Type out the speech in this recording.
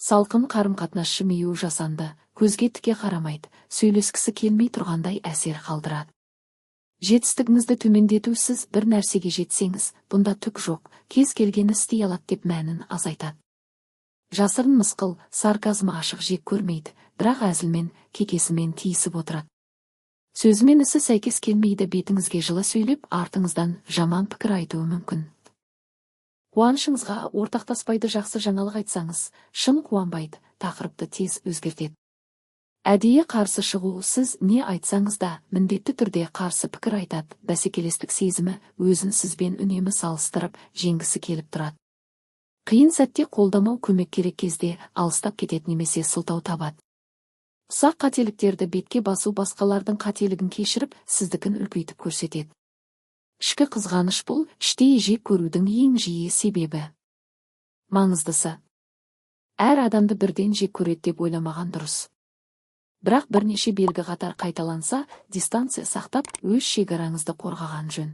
Салқын қарым-қатынасшы миы жасанды, көзге тіке қарамайды, сөйлескісі келмей тұрғандай әсер қалдырады. Жетістігіңізді төмендету, сіз бір нәрсеге жетсеңіз, бұнда түк жоқ, кез келгені істей алады деп мәнін азайтады. Жасырын мысқыл, сарказмы ашық жек көрмейді, бірақ әзілмен, кекесімен тиісіп отырады. Сөзімен ісі сәйкес келмейді, бетіңізге жылы сөйлеп, артыңыздан жаман пікір айтуы мүмкін. Қуанышыңызға ортақтаспайды, жақсы жаңалық айтсаңыз, шын қуанбайды, тақырыпты тез өзгертеді. Әдейі қарсы шығу, сіз не айтсаңыз да, міндетті түрде қарсы пікір айтады, бәсекелестік сезімі, өзін сізбен үнемі салыстырып, жеңгісі келіп тұрады. Қиын сәтте қолдамау, көмек керек кезде алыстап кетеді немесе сылтау табады. Ұсақ қателіктерді бетке басу басқалардың қателігін кешіріп, сіздікін үлкейтіп көрсетеді. Ішкі қызғаныш, бұл іштей жек көрудің ең жиі себебі. Маңыздысы, әр адамды бірден жек көреді деп ойламаған дұрыс. Бірақ бірнеше белгі қатар қайталанса, дистанция сақтап, өз шекараңызды қорғаған жөн.